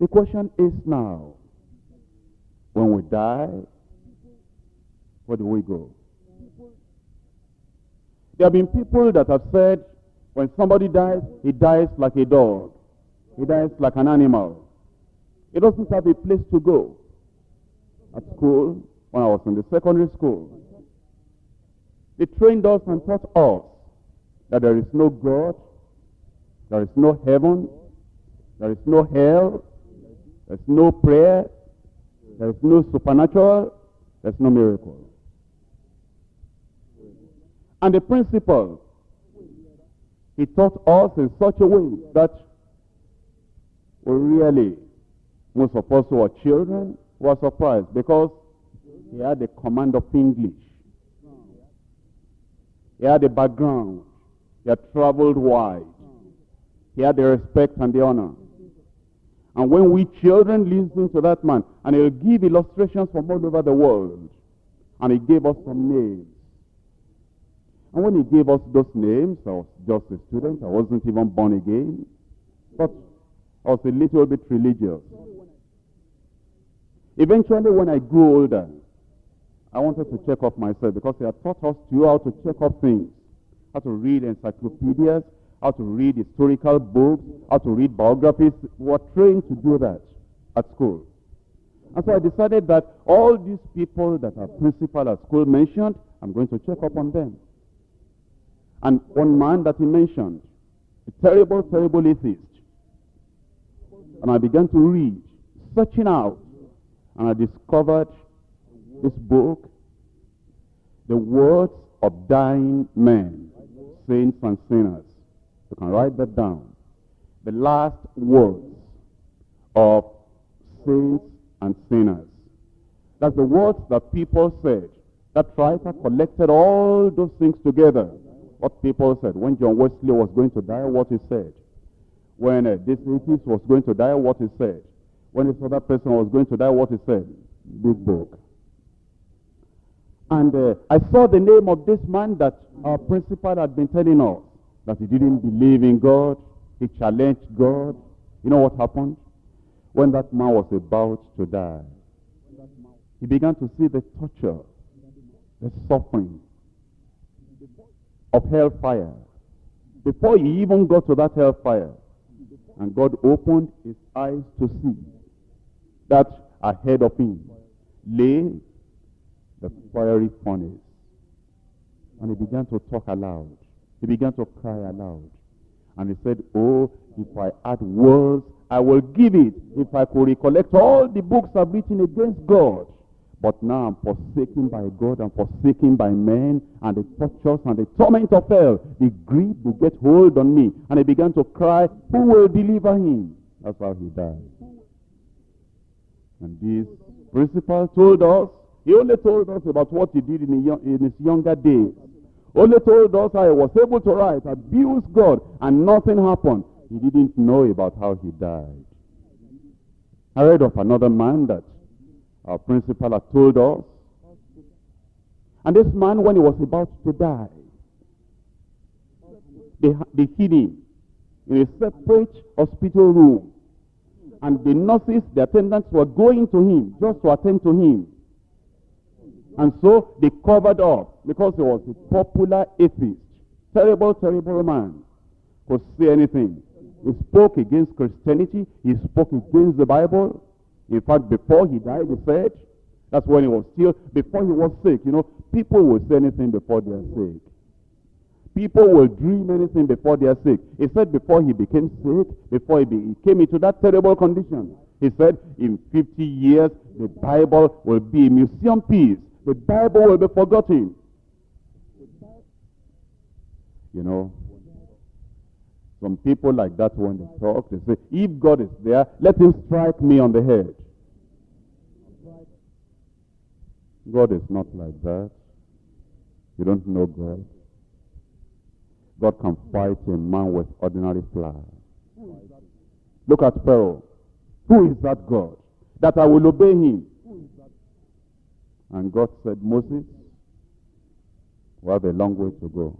The question is now, when we die, where do we go? There have been people that have said, when somebody dies, he dies like a dog. He dies like an animal. He doesn't have a place to go. At school, when I was in the secondary school, they trained us and taught us that there is no God, there is no heaven, there is no hell, there is no prayer, there is no supernatural, there is no miracle. And the principle, he taught us in such a way that we really, most of us who were children, were surprised because he had the command of English. He had a background. He had traveled wide. He had the respect and the honor. And when we children listen to that man, and he'll give illustrations from all over the world, and he gave us some names. And when he gave us those names, I was just a student. I wasn't even born again. But I was a little bit religious. Eventually, when I grew older, I wanted to check off myself because he had taught us how to check off things. How to read encyclopedias, how to read historical books, how to read biographies. We were trained to do that at school. And so I decided that all these people that our principal at school mentioned, I'm going to check up on them. And one man that he mentioned, a terrible, terrible atheist. And I began to read, searching out, and I discovered this book, The Words of Dying Men, Saints and Sinners. You can write that down. The last words of saints and sinners. That's the words that people said. That writer collected all those things together. What people said. When John Wesley was going to die, what he said. When this atheist was going to die, what he said. When this other person was going to die, what he said. Big book. And I saw the name of this man that our principal had been telling us, that he didn't believe in God. He challenged God. You know what happened? When that man was about to die, he began to see the torture, the suffering of hellfire. Before he even got to that hellfire, and God opened his eyes to see that ahead of him lay the fiery furnace. And he began to talk aloud. He began to cry aloud. And he said, oh, if I had words, I will give it. If I could recollect all the books I've written against God. But now I'm forsaken by God, I'm forsaken by men, and the tortures and the torment of hell, the grief will get hold on me. And he began to cry, who will deliver him? That's how he died. And this principal told us, he only told us about what he did in his younger days. Only told us how he was able to write, abuse God, and nothing happened. He didn't know about how he died. I read of another man that our principal had told us. And this man, when he was about to die, they hid him in a separate hospital room. And the nurses, the attendants were going to him just to attend to him. And so they covered up because he was a popular atheist. Terrible, terrible man. Could say anything. He spoke against Christianity. He spoke against the Bible. In fact, before he died, he said, that's when he was still, before he was sick. You know, people will say anything before they are sick. People will dream anything before they are sick. He said before he became sick, before he came into that terrible condition, he said, in 50 years, the Bible will be a museum piece. The Bible will be forgotten. You know, some people like that when they talk, they say, if God is there, let him strike me on the head. God is not like that. You don't know God. God can fight a man with ordinary fly. Look at Pharaoh. Who is that God? That I will obey him. And God said, Moses, we have a long way to go.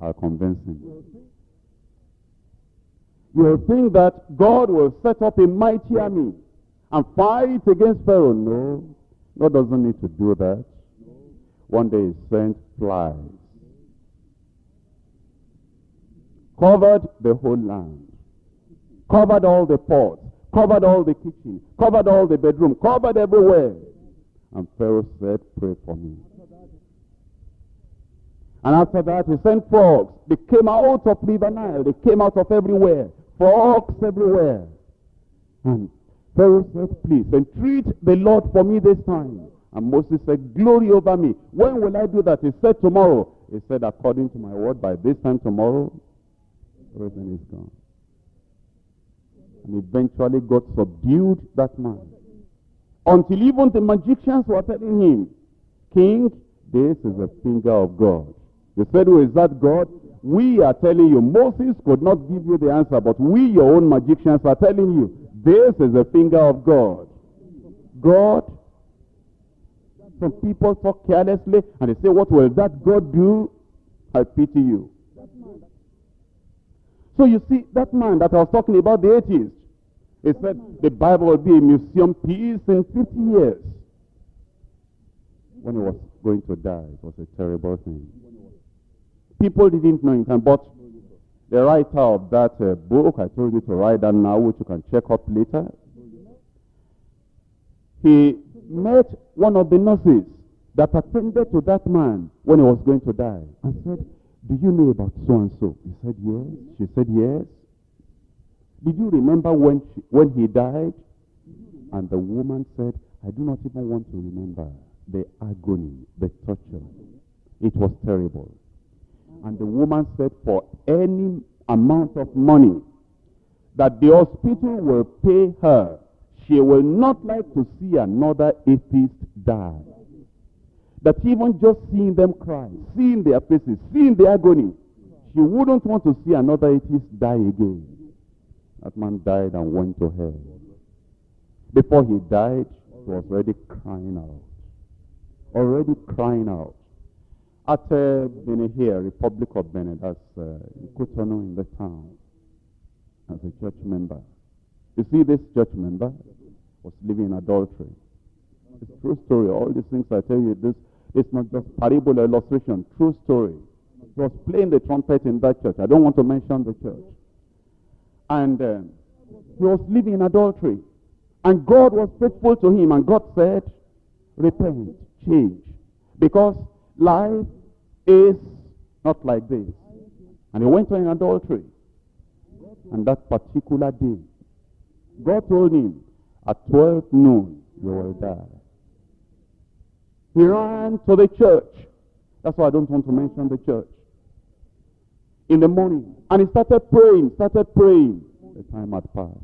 I'll convince him. You'll think that God will set up a mighty army and fight against Pharaoh. No, God doesn't need to do that. One day he sent flies, covered the whole land, covered all the pots, covered all the kitchen, covered all the bedroom, covered everywhere. And Pharaoh said, pray for me. And after that he sent frogs. They came out of River Nile. They came out of everywhere. Frogs everywhere. And Pharaoh said, please entreat the Lord for me this time. And Moses said, glory over me. When will I do that? He said, tomorrow. He said, according to my word, by this time tomorrow, everything is gone. And eventually God subdued that man. Until even the magicians were telling him, King, this is the finger of God. They said, who is that God? We are telling you. Moses could not give you the answer, but we, your own magicians, are telling you, this is the finger of God. God. Some people talk carelessly, and they say, what will that God do? I pity you. So you see, that man that I was talking about, the atheist, he said, the Bible will be a museum piece in 50 years. When he was going to die, it was a terrible thing. People didn't know it, but the writer of that book, I told you to write that now, which you can check up later, he met one of the nurses that attended to that man when he was going to die and said, do you know about so-and-so? He said, yes. She said, yes. Did you remember when he died? And the woman said, I do not even want to remember the agony, the torture. It was terrible. And the woman said, for any amount of money that the hospital will pay her, she will not like to see another atheist die. That even just seeing them cry, seeing their faces, seeing the agony, she wouldn't want to see another atheist die again. That man died and went to hell. Before he died, he was already crying out. Already crying out. At Benin here, Republic of Benin, that's Cotonou in the town, as a church member. You see, this church member was living in adultery. It's a true story. All these things I tell you, this is not just parable illustration. True story. He was playing the trumpet in that church. I don't want to mention the church. And he was living in adultery. And God was faithful to him. And God said, repent, change. Because life is not like this. And he went on in adultery. And that particular day, God told him, at 12 noon, you will die. He ran to the church. That's why I don't want to mention the church. In the morning. And he started praying. The time had passed.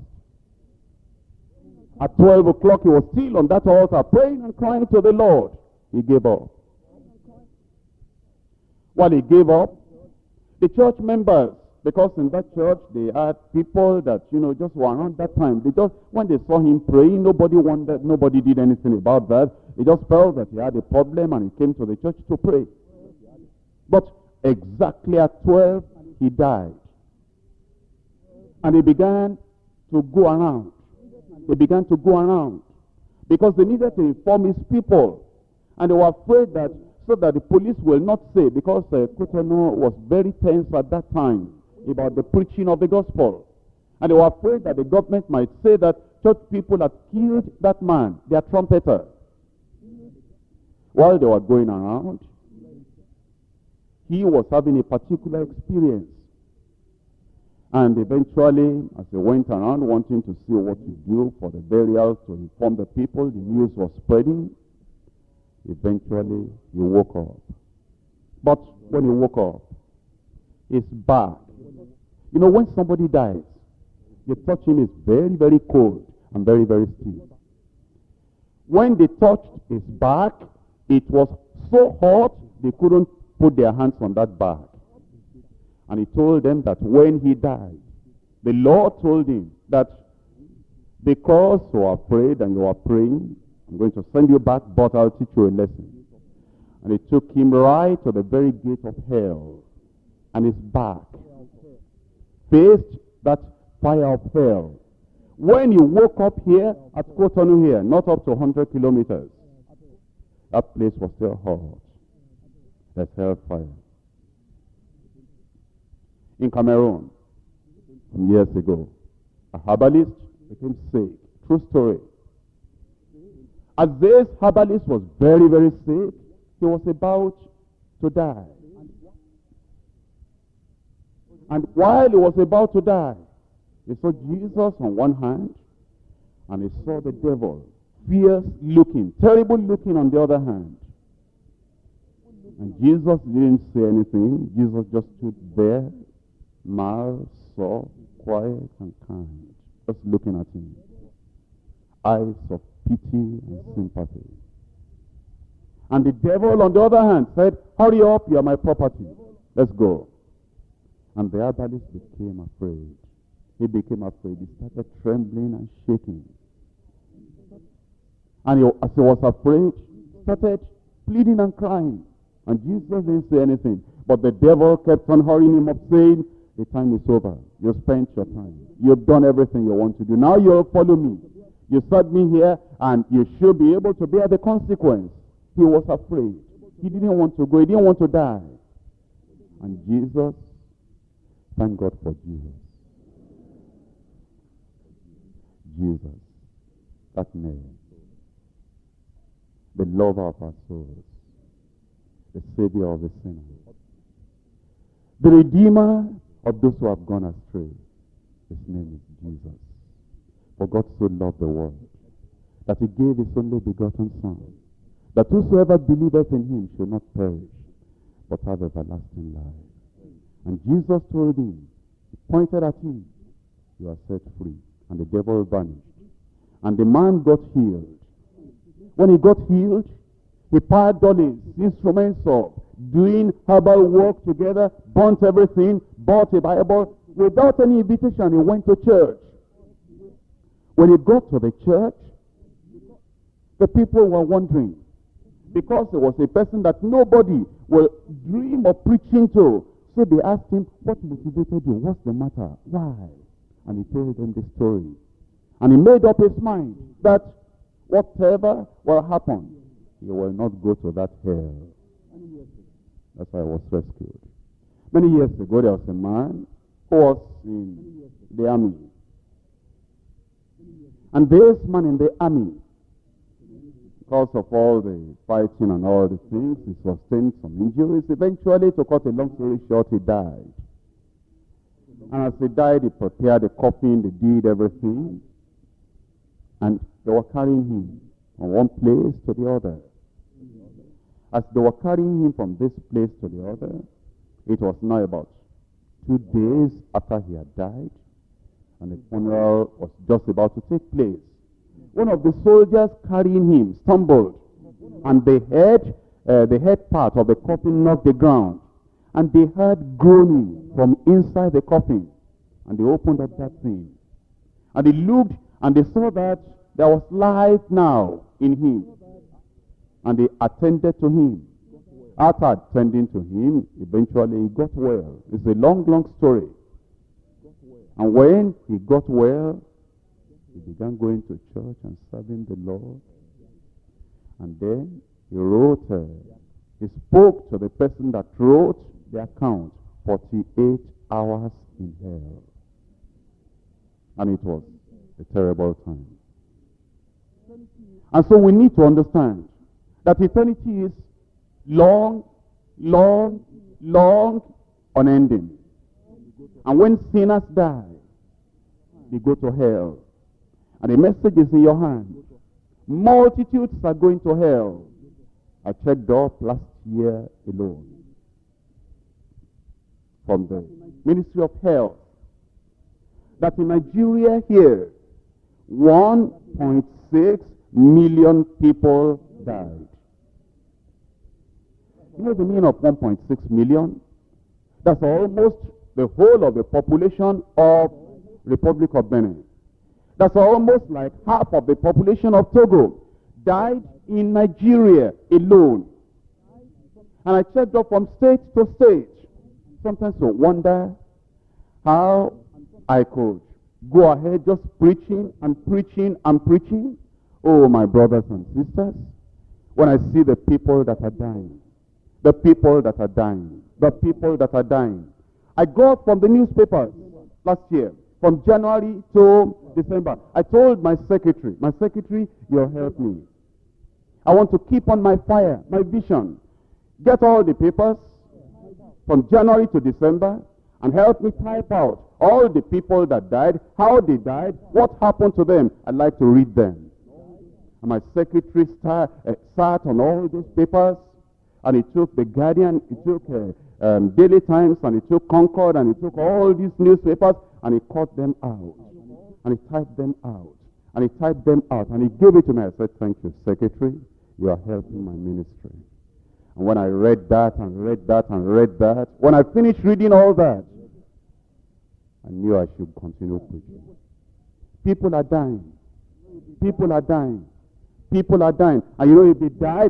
At 12 o'clock, he was still on that altar, praying and crying to the Lord. He gave up. While he gave up, the church members, because in that church they had people that, just were around that time. When they saw him praying, nobody did anything about that. They just felt that he had a problem and he came to the church to pray. But exactly at 12, he died. And he began to go around. Because they needed to inform his people. And they were afraid that, so that the police will not say, because Cotonou was very tense at that time about the preaching of the gospel. And they were afraid that the government might say that church people had killed that man, their trumpeter. While they were going around, he was having a particular experience. And eventually, as he went around wanting to see what to do for the burial, to inform the people, the news was spreading. Eventually, he woke up. But when he woke up, his back, when somebody dies, you touch him, is very, very cold and very, very stiff. When they touched his back, it was so hot, they couldn't put their hands on that back. And he told them that when he died, the Lord told him that because you are afraid and you are praying, I'm going to send you back, but I'll teach you a lesson. And he took him right to the very gate of hell. And his back faced that fire of hell. When you woke up here at Cotonou here, not up to 100 kilometers, that place was still hot. There's hellfire. In Cameroon, some years ago, a herbalist became sick. True story. As this herbalist was very, very sick, he was about to die. And while he was about to die, he saw Jesus on one hand, and he saw the devil, fierce looking, terrible looking on the other hand. And Jesus didn't say anything. Jesus just stood there, mild, soft, quiet, and kind, just looking at him. Eyes of pity and sympathy. And the devil, on the other hand, said, hurry up, you are my property. Let's go. And the herbalist became afraid. He became afraid. He started trembling and shaking. And as he was afraid, he started pleading and crying. And Jesus didn't say anything. But the devil kept on hurrying him up, saying, the time is over. You spent your time. You've done everything you want to do. Now you'll follow me. You served me here, and you should be able to bear the consequence. He was afraid. He didn't want to go. He didn't want to die. And Jesus, thank God for Jesus. Jesus, that name, the lover of our souls, the Savior of the sinners, the Redeemer of those who have gone astray. His name is Jesus. For God so loved the world, that he gave his only begotten Son, that whosoever believeth in him shall not perish, but have everlasting life. And Jesus told him, he pointed at him, you are set free. And the devil vanished. And the man got healed. When he got healed, he piled all his instruments of doing herbal work together, burnt everything, bought a Bible. Without any invitation, he went to church. When he got to the church, the people were wondering, because he was a person that nobody will dream of preaching to. So they asked him, what motivated you? What's the matter? Why? And he told them the story. And he made up his mind that whatever will happen, he will not go to that hell. That's why I was rescued. Many years ago, there was a man who was in the army. And this man in the army, because of all the fighting and all the things, he sustained some injuries. Eventually, to cut a long story short, he died. And as he died, he prepared the coffin, they did everything. And they were carrying him from one place to the other. As they were carrying him from this place to the other, it was now about 2 days after he had died, and the funeral was just about to take place. One of the soldiers carrying him stumbled, and the head part of the coffin knocked the ground. And they heard groaning from inside the coffin. And they opened up that thing. And they looked, and they saw that there was life now in him. And they attended to him. After attending to him, eventually he got well. It's a long, long story. And when he got well, he began going to church and serving the Lord. And then he wrote, he spoke to the person that wrote the account, 48 hours in hell. And it was a terrible time. And so we need to understand that eternity is long, long, long, unending. And when sinners die, they go to hell. And the message is in your hand. Multitudes are going to hell. I checked up last year alone from the Ministry of Health that in Nigeria here, 1.6 million people died. You know the meaning of 1.6 million? That's almost the whole of the population of Republic of Benin. That's almost like half of the population of Togo died in Nigeria alone. And I checked up from state to state. Sometimes you wonder how I could go ahead just preaching and preaching and preaching. Oh, my brothers and sisters, when I see the people that are dying, the people that are dying, the people that are dying. I got from the newspapers last year, from January to December. I told my secretary, you'll help me. I want to keep on my fire, my vision. Get all the papers from January to December and help me type out all the people that died, how they died, what happened to them. I'd like to read them. And my secretary sat on all those papers, and he took the Guardian, he took Daily Times, and he took Concord, and he took all these newspapers, and he cut them out, and he typed them out, and he typed them out, and he gave it to me. I said, thank you, secretary, you are helping my ministry. And when I read that, and read that, and read that, when I finished reading all that, I knew I should continue preaching. People are dying. People are dying. People are dying. And you know, if they die,